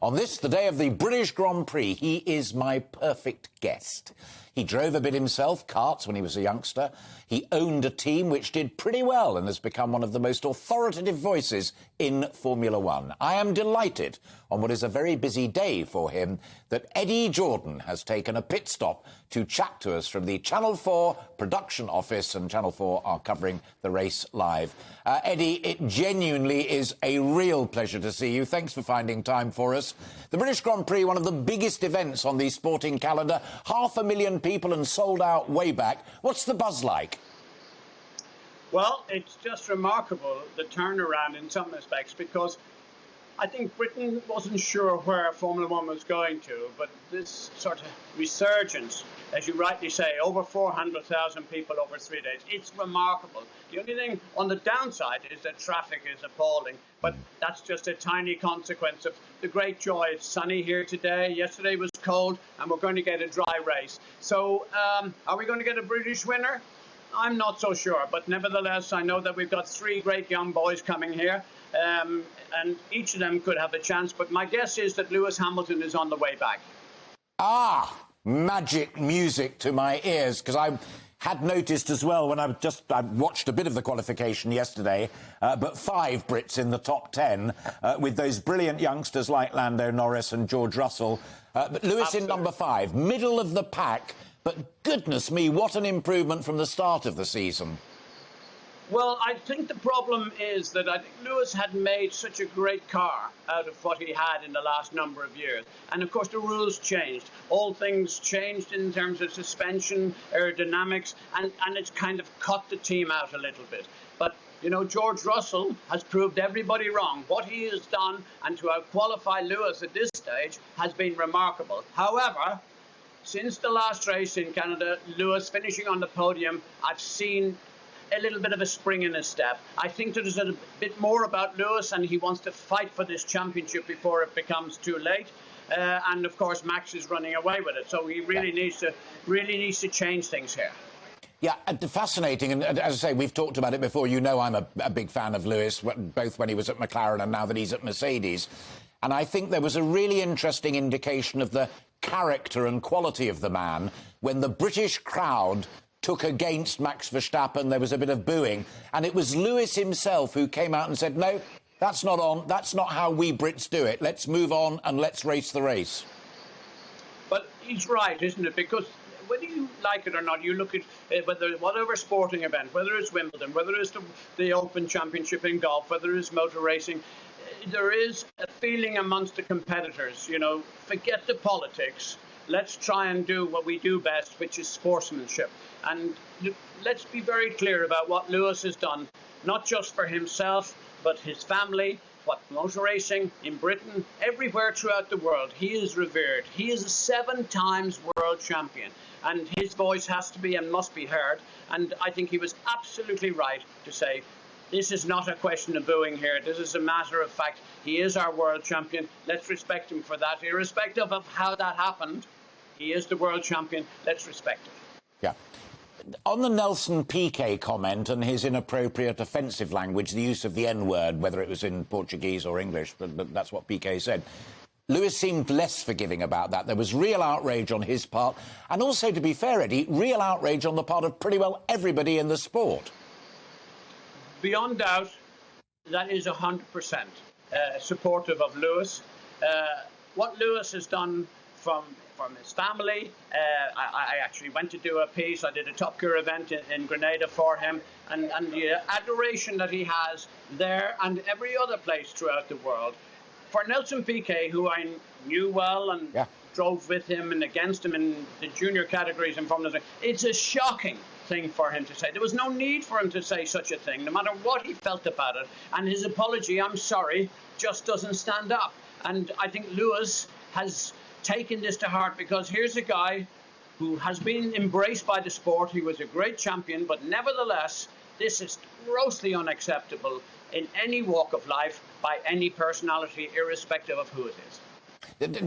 On this, the day of the British Grand Prix, he is my perfect guest. He drove a bit himself, karts, when he was a youngster. He owned a team which did pretty well and has become one of the most authoritative voices in Formula One. I am delighted, on what is a very busy day for him, that Eddie Jordan has taken a pit stop to chat to us from the Channel 4 production office, and Channel 4 are covering the race live. Eddie, it genuinely is a real pleasure to see you. Thanks for finding time for us. The British Grand Prix, one of the biggest events on the sporting calendar, 500,000 people and sold out way back. What's the buzz like? Well, it's just remarkable, the turnaround in some respects, because I think Britain wasn't sure where Formula One was going to, but this sort of resurgence, as you rightly say, over 400,000 people over 3 days, it's remarkable. The only thing on the downside is that traffic is appalling, but that's just a tiny consequence of the great joy. It's sunny here today. Yesterday was cold, and we're going to get a dry race. So are we going to get a British winner? I'm not so sure, but nevertheless, I know that we've got three great young boys coming here, and each of them could have a chance. But my guess is that Lewis Hamilton is on the way back. Ah, magic music to my ears, because I had noticed as well when I watched a bit of the qualification yesterday, but 5 Brits in the top 10, with those brilliant youngsters like Lando Norris and George Russell. But Lewis Absolutely. In number 5, middle of the pack. But goodness me, what an improvement from the start of the season. Well, I think the problem is that I think Lewis had made such a great car out of what he had in the last number of years. And of course, the rules changed. All things changed in terms of suspension, aerodynamics, and it's kind of cut the team out a little bit. But, you know, George Russell has proved everybody wrong. What he has done, and to out-qualify Lewis at this stage, has been remarkable. However, since the last race in Canada, Lewis finishing on the podium, I've seen a little bit of a spring in his step. I think there's a bit more about Lewis, and he wants to fight for this championship before it becomes too late. And of course, Max is running away with it, so he really needs to change things here. Yeah, fascinating. And as I say, we've talked about it before. You know, I'm a big fan of Lewis, both when he was at McLaren and now that he's at Mercedes. And I think there was a really interesting indication of the character and quality of the man when the British crowd took against Max Verstappen. There was a bit of booing, and it was Lewis himself who came out and said, no, that's not on, that's not how we Brits do it. Let's move on and let's race the race. But he's right, isn't it? Because whether you like it or not, you look at whatever sporting event, whether it's Wimbledon, whether it's the Open Championship in golf, whether it's motor racing, there is a feeling amongst the competitors, you know, forget the politics. Let's try and do what we do best, which is sportsmanship. And let's be very clear about what Lewis has done, not just for himself, but his family, what motor racing in Britain, everywhere throughout the world. He is revered. He is a 7 times world champion, and his voice has to be and must be heard. And I think he was absolutely right to say, this is not a question of booing here. This is a matter of fact. He is our world champion. Let's respect him for that. Irrespective of how that happened, he is the world champion. Let's respect him. Yeah. On the Nelson Piquet comment and his inappropriate offensive language, the use of the N-word, whether it was in Portuguese or English, but that's what Piquet said, Lewis seemed less forgiving about that. There was real outrage on his part. And also, to be fair, Eddie, real outrage on the part of pretty well everybody in the sport. Beyond doubt, that is 100% supportive of Lewis. What Lewis has done from his family, I actually went to do a piece. I did a Top Gear event in Grenada for him, and the adoration that he has there and every other place throughout the world. For Nelson Piquet, who I knew well and drove with him and against him in the junior categories in Formula 1, it's a shocking thing for him to say. There was no need for him to say such a thing, no matter what he felt about it. And his apology, I'm sorry, just doesn't stand up. And I think Lewis has taken this to heart, because here's a guy who has been embraced by the sport. He was a great champion, but nevertheless, this is grossly unacceptable in any walk of life by any personality, irrespective of who it is.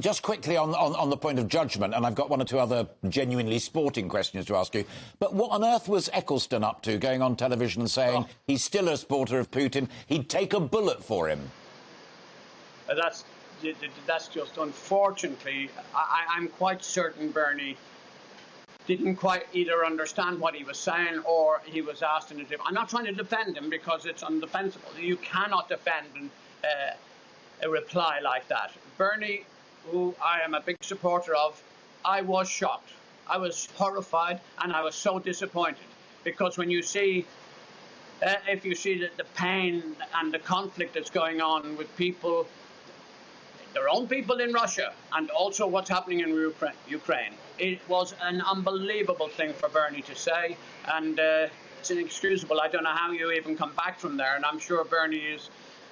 Just quickly on the point of judgment, and I've got 1 or 2 other genuinely sporting questions to ask you, but what on earth was Ecclestone up to, going on television and saying he's still a supporter of Putin, he'd take a bullet for him? That's that's just unfortunately. I'm quite certain Bernie didn't quite either understand what he was saying or he was asked in a different. I'm not trying to defend him because it's undefensible. You cannot defend a reply like that. Bernie, who I am a big supporter of, I was shocked. I was horrified and I was so disappointed because when you see, if you see the pain and the conflict that's going on with people, their own people in Russia, and also what's happening in Ukraine. It was an unbelievable thing for Bernie to say, and it's inexcusable. I don't know how you even come back from there, and I'm sure Bernie is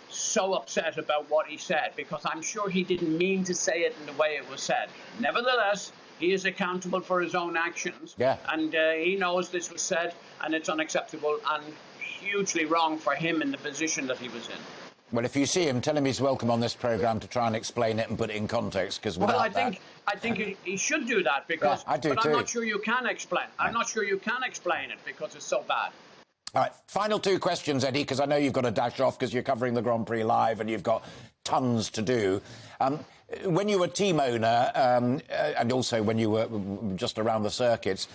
so upset about what he said, because I'm sure he didn't mean to say it in the way it was said. Nevertheless, he is accountable for his own actions, and he knows this was said, and it's unacceptable and hugely wrong for him in the position that he was in. Well, if you see him, tell him he's welcome on this programme to try and explain it and put it in context. Because I think he should do that because. I do but too. I'm not sure you can explain. I'm not sure you can explain it because it's so bad. All right, final two questions, Eddie, because I know you've got to dash off because you're covering the Grand Prix live and you've got tons to do. When you were team owner and also when you were just around the circuits,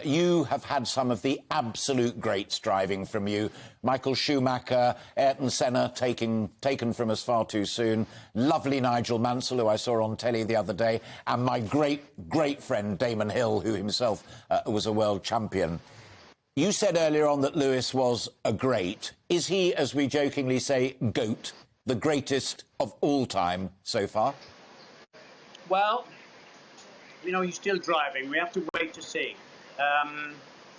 you have had some of the absolute greats driving from you. Michael Schumacher, Ayrton Senna taken from us far too soon. Lovely Nigel Mansell, who I saw on telly the other day. And my great friend Damon Hill, who himself was a world champion. You said earlier on that Lewis was a great. Is he, as we jokingly say, GOAT, the greatest of all time so far? Well, you know, he's still driving. We have to wait to see.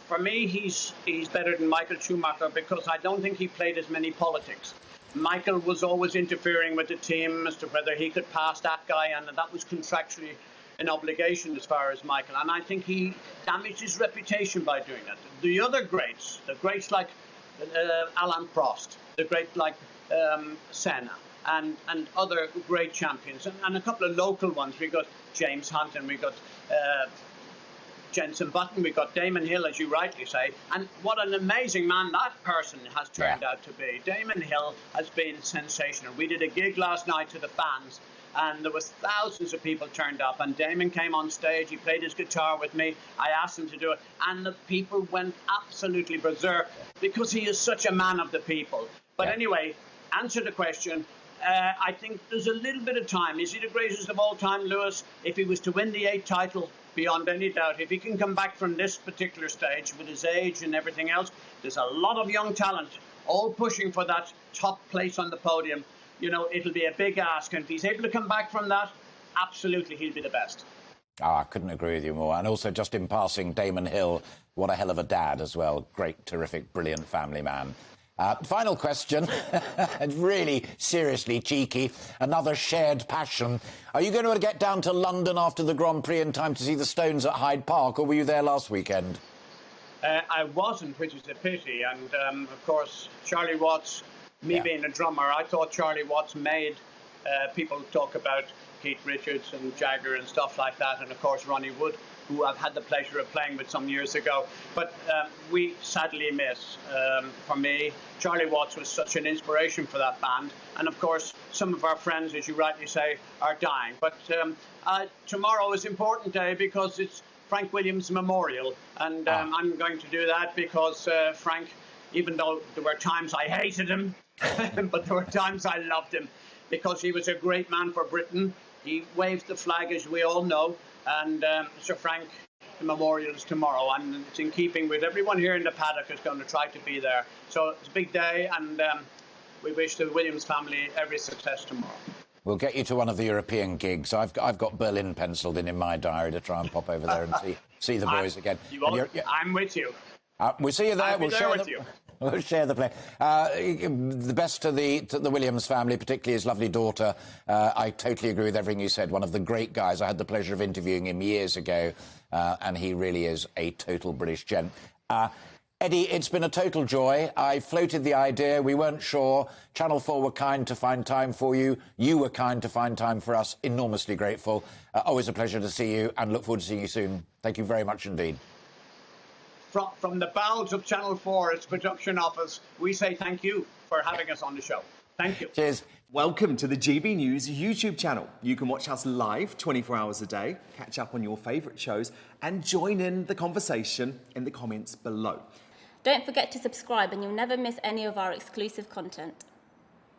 For me, he's better than Michael Schumacher because I don't think he played as many politics. Michael was always interfering with the team as to whether he could pass that guy, and that was contractually an obligation as far as Michael. And I think he damaged his reputation by doing that. The other greats, the greats like Alain Prost, the great like Senna, and other great champions, and a couple of local ones. We got James Hunt and we got Jenson Button, we got Damon Hill, as you rightly say. And what an amazing man that person has turned out to be. Damon Hill has been sensational. We did a gig last night to the fans, and there was thousands of people turned up, and Damon came on stage, he played his guitar with me, I asked him to do it, and the people went absolutely berserk because he is such a man of the people. But anyway, answer the question. I think there's a little bit of time. Is he the greatest of all time, Lewis? If he was to win the 8th title, beyond any doubt, if he can come back from this particular stage with his age and everything else, there's a lot of young talent all pushing for that top place on the podium. You know, it'll be a big ask, and if he's able to come back from that, absolutely he'll be the best. Oh, I couldn't agree with you more. And also, just in passing, Damon Hill, what a hell of a dad as well. Great, terrific, brilliant family man. Final question, really seriously cheeky, another shared passion. Are you going to get down to London after the Grand Prix in time to see the Stones at Hyde Park, or were you there last weekend? I wasn't, which is a pity. And, of course, Charlie Watts, being a drummer, I thought Charlie Watts made people talk about Keith Richards and Jagger and stuff like that, and, of course, Ronnie Wood, who I've had the pleasure of playing with some years ago. But we sadly miss, for me, Charlie Watts was such an inspiration for that band. And, of course, some of our friends, as you rightly say, are dying. But tomorrow is an important day because it's Frank Williams Memorial. And I'm going to do that because Frank, even though there were times I hated him, but there were times I loved him because he was a great man for Britain. He waved the flag, as we all know. And Sir Frank, the memorial is tomorrow, and it's in keeping with everyone here in the paddock is going to try to be there. So it's a big day, and we wish the Williams family every success tomorrow. We'll get you to one of the European gigs. I've got Berlin penciled in my diary to try and pop over there and see the boys again. I'm with you. We'll see you there. We'll share with you. We'll share the play. The best to the Williams family, particularly his lovely daughter. I totally agree with everything you said. One of the great guys. I had the pleasure of interviewing him years ago, and he really is a total British gent. Eddie, it's been a total joy. I floated the idea. We weren't sure. Channel 4 were kind to find time for you. You were kind to find time for us. Enormously grateful. Always a pleasure to see you, and look forward to seeing you soon. Thank you very much indeed. From the bowels of Channel 4, its production office, we say thank you for having us on the show. Thank you. Cheers. Welcome to the GB News YouTube channel. You can watch us live 24 hours a day, catch up on your favourite shows and join in the conversation in the comments below. Don't forget to subscribe and you'll never miss any of our exclusive content.